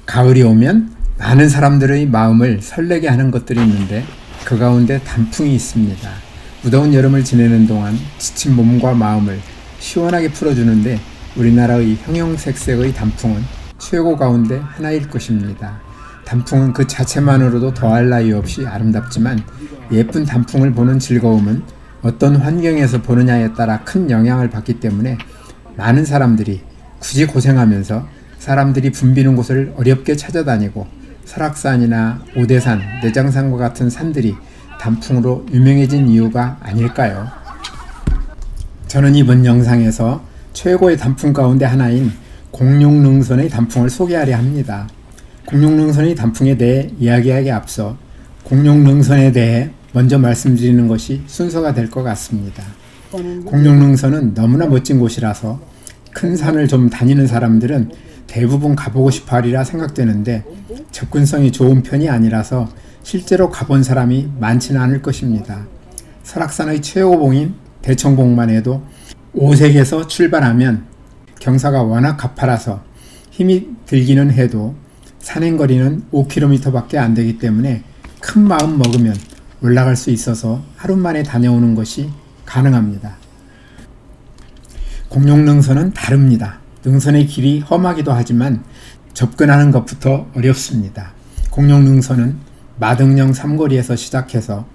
가을이 오면 많은 사람들의 마음을 설레게 하는 것들이 있는데 그 가운데 단풍이 있습니다. 무더운 여름을 지내는 동안 지친 몸과 마음을 시원하게 풀어주는데 우리나라의 형형색색의 단풍은 최고 가운데 하나일 것입니다. 단풍은 그 자체만으로도 더할 나위 없이 아름답지만 예쁜 단풍을 보는 즐거움은 어떤 환경에서 보느냐에 따라 큰 영향을 받기 때문에 많은 사람들이 굳이 고생하면서 사람들이 붐비는 곳을 어렵게 찾아다니고 설악산이나 오대산, 내장산과 같은 산들이 단풍으로 유명해진 이유가 아닐까요? 저는 이번 영상에서 최고의 단풍 가운데 하나인 공룡능선의 단풍을 소개하려 합니다. 공룡능선의 단풍에 대해 이야기하기에 앞서 공룡능선에 대해 먼저 말씀드리는 것이 순서가 될 것 같습니다. 공룡능선은 너무나 멋진 곳이라서 큰 산을 좀 다니는 사람들은 대부분 가보고 싶어 하리라 생각되는데 접근성이 좋은 편이 아니라서 실제로 가본 사람이 많지는 않을 것입니다. 설악산의 최고봉인 대청봉만 해도 오색에서 출발하면 경사가 워낙 가파라서 힘이 들기는 해도 산행거리는 5km 밖에 안 되기 때문에 큰 마음 먹으면 올라갈 수 있어서 하루 만에 다녀오는 것이 가능합니다. 공룡능선은 다릅니다. 능선의 길이 험하기도 하지만 접근하는 것부터 어렵습니다. 공룡능선은 마등령 삼거리에서 시작해서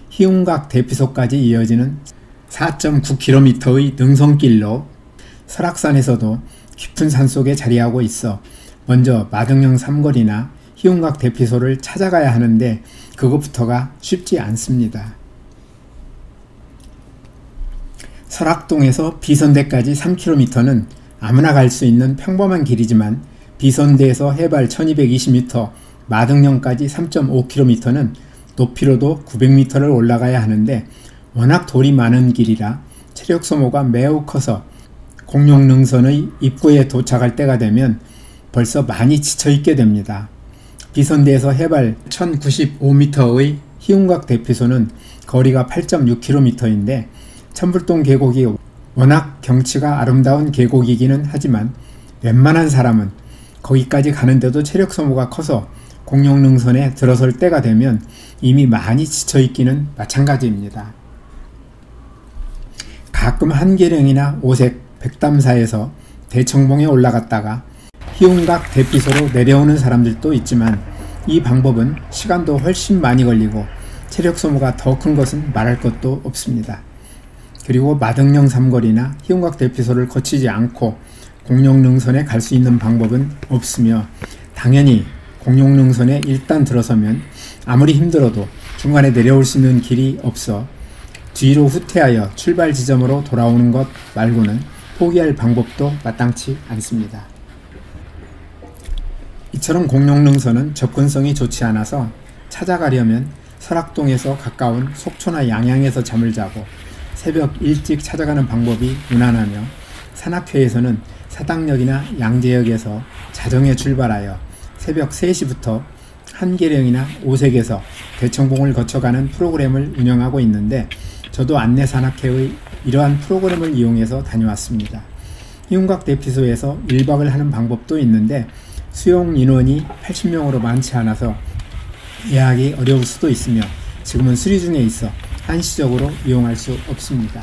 희운각 대피소까지 이어지는 4.9km의 능선길로 설악산에서도 깊은 산속에 자리하고 있어 먼저 마등령 삼거리나 희운각 대피소를 찾아가야 하는데 그것부터가 쉽지 않습니다. 설악동에서 비선대까지 3km는 아무나 갈 수 있는 평범한 길이지만 비선대에서 해발 1220m, 마등령까지 3.5km는 높이로도 900m를 올라가야 하는데 워낙 돌이 많은 길이라 체력 소모가 매우 커서 공룡능선의 입구에 도착할 때가 되면 벌써 많이 지쳐있게 됩니다. 비선대에서 해발 1095m의 희운각 대피소는 거리가 8.6km인데 천불동 계곡이 워낙 경치가 아름다운 계곡이기는 하지만 웬만한 사람은 거기까지 가는데도 체력 소모가 커서 공룡능선에 들어설 때가 되면 이미 많이 지쳐있기는 마찬가지입니다. 가끔 한계령이나 오색, 백담사에서 대청봉에 올라갔다가 희운각 대피소로 내려오는 사람들도 있지만 이 방법은 시간도 훨씬 많이 걸리고 체력 소모가 더 큰 것은 말할 것도 없습니다. 그리고 마등령 삼거리나 희운각 대피소를 거치지 않고 공룡능선에 갈 수 있는 방법은 없으며 당연히 공룡능선에 일단 들어서면 아무리 힘들어도 중간에 내려올 수 있는 길이 없어 뒤로 후퇴하여 출발 지점으로 돌아오는 것 말고는 포기할 방법도 마땅치 않습니다. 이처럼 공룡능선은 접근성이 좋지 않아서 찾아가려면 설악동에서 가까운 속초나 양양에서 잠을 자고 새벽 일찍 찾아가는 방법이 무난하며 산악회에서는 사당역이나 양재역에서 자정에 출발하여 새벽 3시부터 한계령이나 오색에서 대청봉을 거쳐가는 프로그램을 운영하고 있는데 저도 안내산악회의 이러한 프로그램을 이용해서 다녀왔습니다. 희운각 대피소에서 1박을 하는 방법도 있는데 수용 인원이 80명으로 많지 않아서 예약이 어려울 수도 있으며 지금은 수리 중에 있어 한시적으로 이용할 수 없습니다.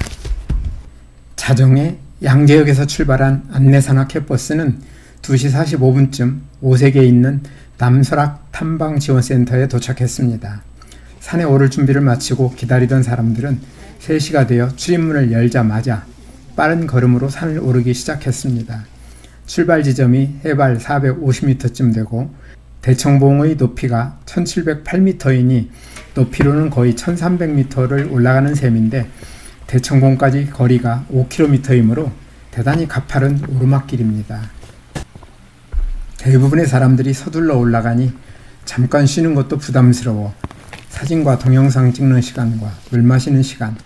자정에 양재역에서 출발한 안내산악회 버스는 2시 45분쯤 오색에 있는 남설악 탐방지원센터에 도착했습니다. 산에 오를 준비를 마치고 기다리던 사람들은 3시가 되어 출입문을 열자마자 빠른 걸음으로 산을 오르기 시작했습니다. 출발 지점이 해발 450m쯤 되고 대청봉의 높이가 1708m이니 높이로는 거의 1300m를 올라가는 셈인데 대청봉까지 거리가 5km이므로 대단히 가파른 오르막길입니다. 대부분의 사람들이 서둘러 올라가니 잠깐 쉬는 것도 부담스러워 사진과 동영상 찍는 시간과 물 마시는 시간,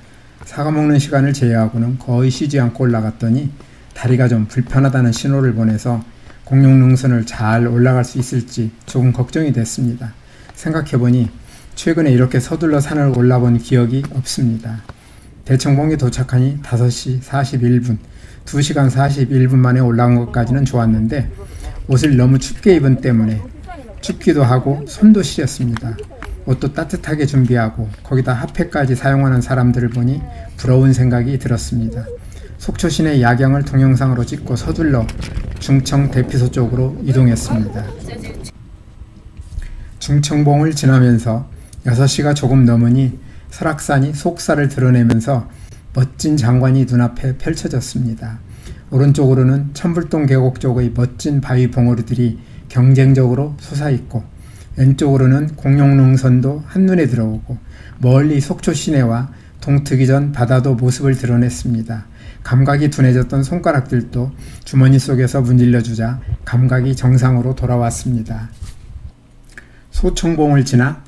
사과 먹는 시간을 제외하고는 거의 쉬지 않고 올라갔더니 다리가 좀 불편하다는 신호를 보내서 공룡능선을 잘 올라갈 수 있을지 조금 걱정이 됐습니다. 생각해보니 최근에 이렇게 서둘러 산을 올라본 기억이 없습니다. 대청봉에 도착하니 5시 41분, 2시간 41분 만에 올라간 것까지는 좋았는데 옷을 너무 춥게 입은 때문에 춥기도 하고 손도 시렸습니다. 옷도 따뜻하게 준비하고 거기다 핫팩까지 사용하는 사람들을 보니 부러운 생각이 들었습니다. 속초 시내 야경을 동영상으로 찍고 서둘러 중청 대피소 쪽으로 이동했습니다. 중청봉을 지나면서 6시가 조금 넘으니 설악산이 속살을 드러내면서 멋진 장관이 눈앞에 펼쳐졌습니다. 오른쪽으로는 천불동 계곡 쪽의 멋진 바위 봉우리들이 경쟁적으로 솟아있고, 왼쪽으로는 공룡능선도 한눈에 들어오고, 멀리 속초 시내와 동트기 전 바다도 모습을 드러냈습니다. 감각이 둔해졌던 손가락들도 주머니 속에서 문질러주자 감각이 정상으로 돌아왔습니다. 소청봉을 지나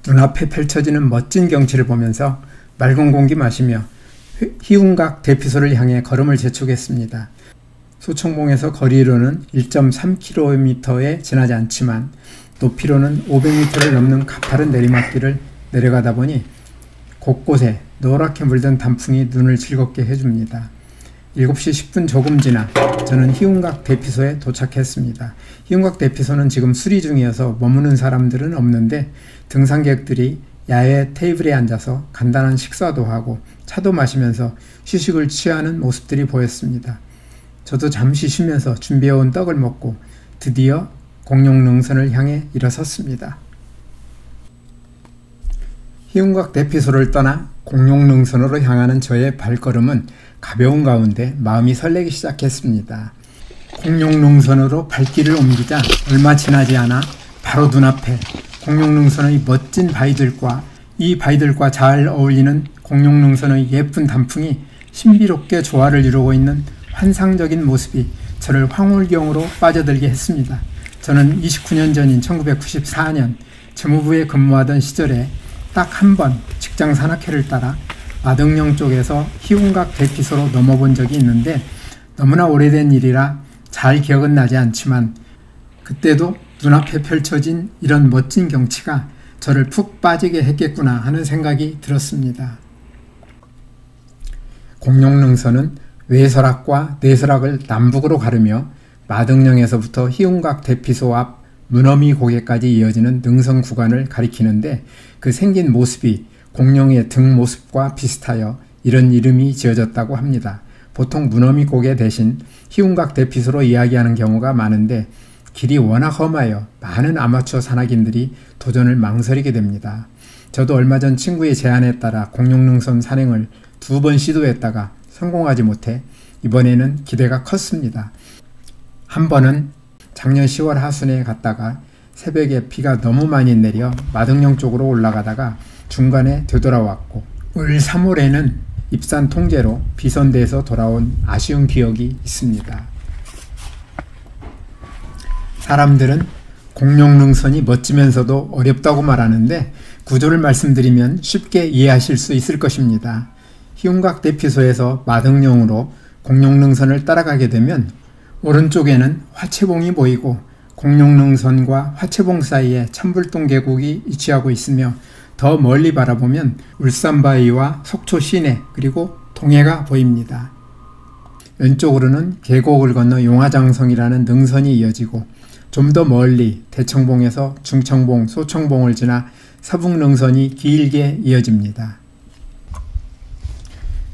눈앞에 펼쳐지는 멋진 경치를 보면서 맑은 공기 마시며 희운각 대피소를 향해 걸음을 재촉했습니다. 소청봉에서 거리로는 1.3km에 지나지 않지만 높이로는 500m를 넘는 가파른 내리막길을 내려가다 보니 곳곳에 노랗게 물든 단풍이 눈을 즐겁게 해줍니다. 7시 10분 조금 지나 저는 희운각 대피소에 도착했습니다. 희운각 대피소는 지금 수리 중이어서 머무는 사람들은 없는데 등산객들이 야외 테이블에 앉아서 간단한 식사도 하고 차도 마시면서 휴식을 취하는 모습들이 보였습니다. 저도 잠시 쉬면서 준비해온 떡을 먹고 드디어 공룡능선을 향해 일어섰습니다. 희운각 대피소를 떠나 공룡능선으로 향하는 저의 발걸음은 가벼운 가운데 마음이 설레기 시작했습니다. 공룡능선으로 발길을 옮기자 얼마 지나지 않아 바로 눈앞에 공룡능선의 멋진 바위들과 이 바위들과 잘 어울리는 공룡능선의 예쁜 단풍이 신비롭게 조화를 이루고 있는 환상적인 모습이 저를 황홀경으로 빠져들게 했습니다. 저는 29년 전인 1994년 재무부에 근무하던 시절에 딱 한 번 직장 산악회를 따라 마등령 쪽에서 희운각 대피소로 넘어본 적이 있는데 너무나 오래된 일이라 잘 기억은 나지 않지만 그때도 눈앞에 펼쳐진 이런 멋진 경치가 저를 푹 빠지게 했겠구나 하는 생각이 들었습니다. 공룡능선은 외설악과 내설악을 남북으로 가르며 마등령에서부터 희운각 대피소 앞 문어미 고개까지 이어지는 능선 구간을 가리키는데 그 생긴 모습이 공룡의 등 모습과 비슷하여 이런 이름이 지어졌다고 합니다. 보통 문어미 고개 대신 희운각 대피소로 이야기하는 경우가 많은데 길이 워낙 험하여 많은 아마추어 산악인들이 도전을 망설이게 됩니다. 저도 얼마 전 친구의 제안에 따라 공룡능선 산행을 2번 시도했다가 성공하지 못해 이번에는 기대가 컸습니다. 한 번은 작년 10월 하순에 갔다가 새벽에 비가 너무 많이 내려 마등령 쪽으로 올라가다가 중간에 되돌아왔고 올 3월에는 입산 통제로 비선대에서 돌아온 아쉬운 기억이 있습니다. 사람들은 공룡능선이 멋지면서도 어렵다고 말하는데 구조를 말씀드리면 쉽게 이해하실 수 있을 것입니다. 희운각 대피소에서 마등령으로 공룡능선을 따라가게 되면 오른쪽에는 화채봉이 보이고 공룡능선과 화채봉 사이에 천불동 계곡이 위치하고 있으며 더 멀리 바라보면 울산바위와 속초 시내 그리고 동해가 보입니다. 왼쪽으로는 계곡을 건너 용화장성이라는 능선이 이어지고 좀 더 멀리 대청봉에서 중청봉, 소청봉을 지나 서북능선이 길게 이어집니다.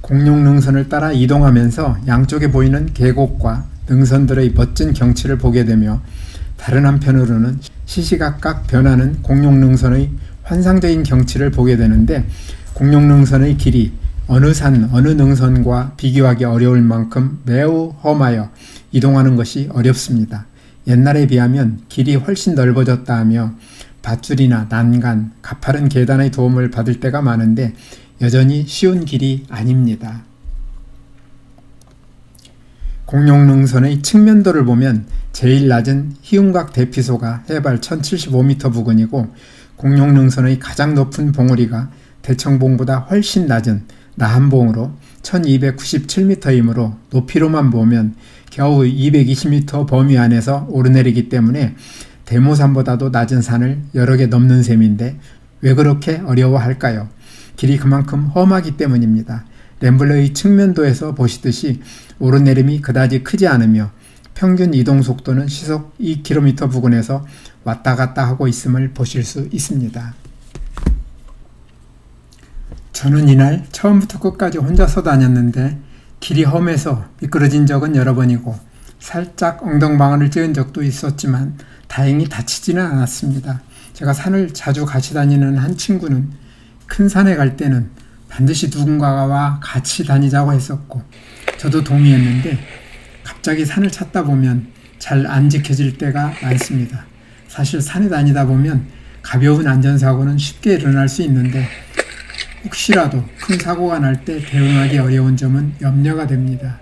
공룡능선을 따라 이동하면서 양쪽에 보이는 계곡과 능선들의 멋진 경치를 보게 되며 다른 한편으로는 시시각각 변하는 공룡능선의 환상적인 경치를 보게 되는데 공룡능선의 길이 어느 산, 어느 능선과 비교하기 어려울 만큼 매우 험하여 이동하는 것이 어렵습니다. 옛날에 비하면 길이 훨씬 넓어졌다 하며 밧줄이나 난간, 가파른 계단의 도움을 받을 때가 많은데 여전히 쉬운 길이 아닙니다. 공룡능선의 측면도를 보면 제일 낮은 희운각 대피소가 해발 1075m 부근이고 공룡능선의 가장 높은 봉우리가 대청봉보다 훨씬 낮은 나한봉으로 1297m이므로 높이로만 보면 겨우 220m 범위 안에서 오르내리기 때문에 대모산보다도 낮은 산을 여러 개 넘는 셈인데 왜 그렇게 어려워할까요? 길이 그만큼 험하기 때문입니다. 램블러의 측면도에서 보시듯이 오르내림이 그다지 크지 않으며 평균 이동 속도는 시속 2km 부근에서 왔다 갔다 하고 있음을 보실 수 있습니다. 저는 이날 처음부터 끝까지 혼자서 다녔는데 길이 험해서 미끄러진 적은 여러 번이고 살짝 엉덩방아를 찧은 적도 있었지만 다행히 다치지는 않았습니다. 제가 산을 자주 같이 다니는 한 친구는 큰 산에 갈 때는 반드시 누군가와 같이 다니자고 했었고 저도 동의했는데 갑자기 산을 찾다 보면 잘 안 지켜질 때가 많습니다. 사실 산에 다니다 보면 가벼운 안전사고는 쉽게 일어날 수 있는데 혹시라도 큰 사고가 날 때 대응하기 어려운 점은 염려가 됩니다.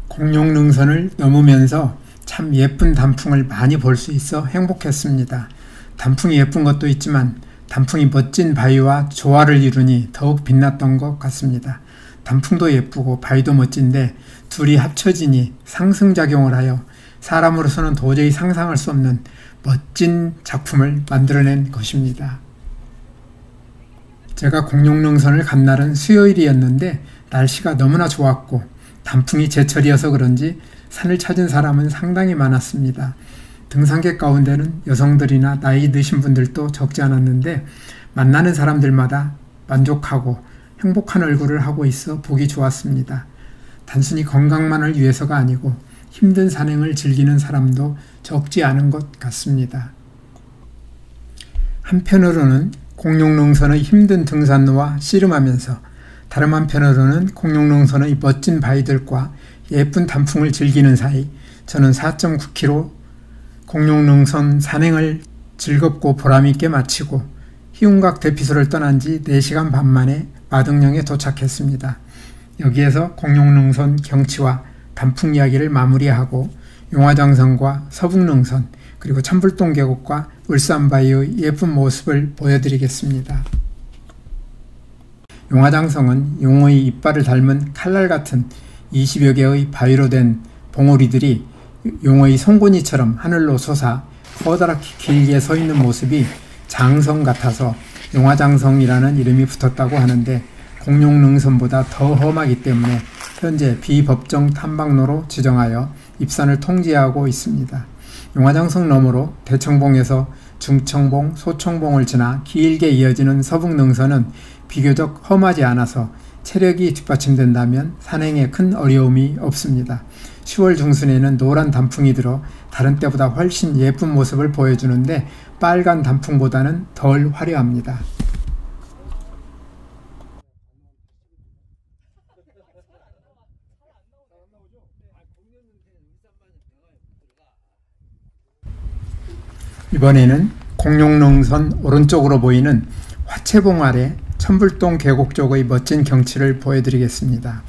공룡능선을 넘으면서 참 예쁜 단풍을 많이 볼 수 있어 행복했습니다. 단풍이 예쁜 것도 있지만 단풍이 멋진 바위와 조화를 이루니 더욱 빛났던 것 같습니다. 단풍도 예쁘고 바위도 멋진데 둘이 합쳐지니 상승작용을 하여 사람으로서는 도저히 상상할 수 없는 멋진 작품을 만들어낸 것입니다. 제가 공룡능선을 간 날은 수요일이었는데 날씨가 너무나 좋았고 단풍이 제철이어서 그런지 산을 찾은 사람은 상당히 많았습니다. 등산객 가운데는 여성들이나 나이 드신 분들도 적지 않았는데 만나는 사람들마다 만족하고 행복한 얼굴을 하고 있어 보기 좋았습니다. 단순히 건강만을 위해서가 아니고 힘든 산행을 즐기는 사람도 적지 않은 것 같습니다. 한편으로는 공룡능선의 힘든 등산로와 씨름하면서 다른 한편으로는 공룡능선의 멋진 바위들과 예쁜 단풍을 즐기는 사이 저는 4.9km 공룡능선 산행을 즐겁고 보람있게 마치고 희운각 대피소를 떠난 지 4시간 반 만에 마등령에 도착했습니다. 여기에서 공룡능선 경치와 단풍 이야기를 마무리하고 용화장성과 서북능선 그리고 천불동 계곡과 울산바위의 예쁜 모습을 보여드리겠습니다. 용화장성은 용의 이빨을 닮은 칼날 같은 20여 개의 바위로 된 봉우리들이 용의 송곳니처럼 하늘로 솟아 커다랗게 길게 서 있는 모습이 장성 같아서 용화장성이라는 이름이 붙었다고 하는데 공룡능선보다 더 험하기 때문에 현재 비법정 탐방로로 지정하여 입산을 통제하고 있습니다. 용화장성 너머로 대청봉에서 중청봉, 소청봉을 지나 길게 이어지는 서북능선은 비교적 험하지 않아서 체력이 뒷받침된다면 산행에 큰 어려움이 없습니다. 10월 중순에는 노란 단풍이 들어 다른 때보다 훨씬 예쁜 모습을 보여주는데 빨간 단풍보다는 덜 화려합니다. 이번에는 공룡능선 오른쪽으로 보이는 화채봉 아래 천불동 계곡 쪽의 멋진 경치를 보여드리겠습니다.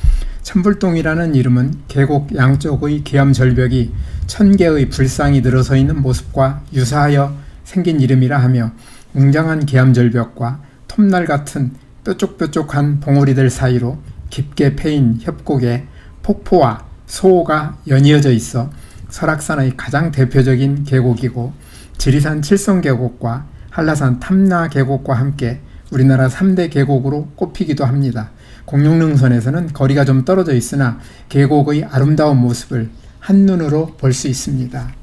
천불동이라는 이름은 계곡 양쪽의 계암절벽이 1000개의 불상이 늘어서 있는 모습과 유사하여 생긴 이름이라 하며 웅장한 계암절벽과 톱날 같은 뾰족뾰족한 봉우리들 사이로 깊게 패인 협곡에 폭포와 소호가 연이어져 있어 설악산의 가장 대표적인 계곡이고 지리산 칠성계곡과 한라산 탐라계곡과 함께 우리나라 3대 계곡으로 꼽히기도 합니다. 공룡능선에서는 거리가 좀 떨어져 있으나 계곡의 아름다운 모습을 한눈으로 볼 수 있습니다.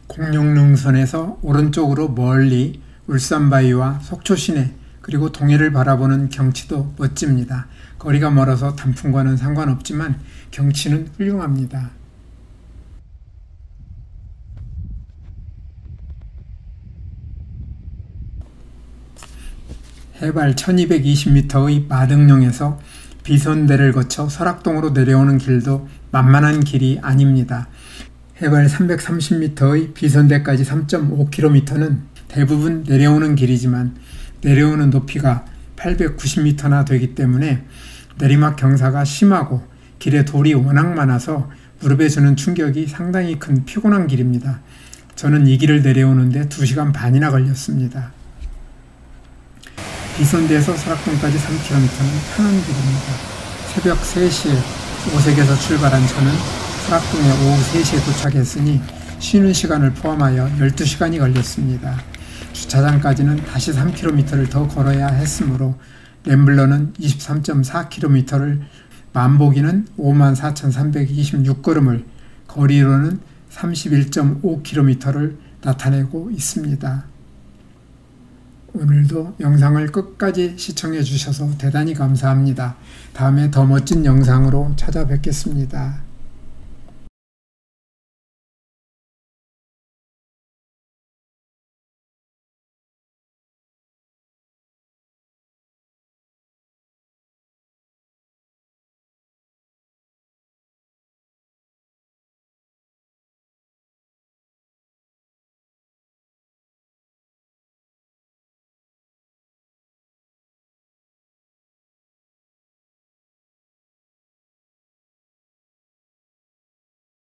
공룡능선에서 오른쪽으로 멀리 울산바위와 속초시내 그리고 동해를 바라보는 경치도 멋집니다. 거리가 멀어서 단풍과는 상관없지만 경치는 훌륭합니다. 해발 1220m의 마등령에서 비선대를 거쳐 설악동으로 내려오는 길도 만만한 길이 아닙니다. 해발 330m의 비선대까지 3.5km는 대부분 내려오는 길이지만 내려오는 높이가 890m나 되기 때문에 내리막 경사가 심하고 길에 돌이 워낙 많아서 무릎에 주는 충격이 상당히 큰 피곤한 길입니다. 저는 이 길을 내려오는데 2시간 반이나 걸렸습니다. 비선대에서 설악동까지 3km는 편한 길입니다. 새벽 3시에 오색에서 출발한 저는 설악동에 오후 3시에 도착했으니 쉬는 시간을 포함하여 12시간이 걸렸습니다. 주차장까지는 다시 3km를 더 걸어야 했으므로 램블러는 23.4km를, 만보기는 54,326걸음을, 거리로는 31.5km를 나타내고 있습니다. 오늘도 영상을 끝까지 시청해 주셔서 대단히 감사합니다. 다음에 더 멋진 영상으로 찾아뵙겠습니다.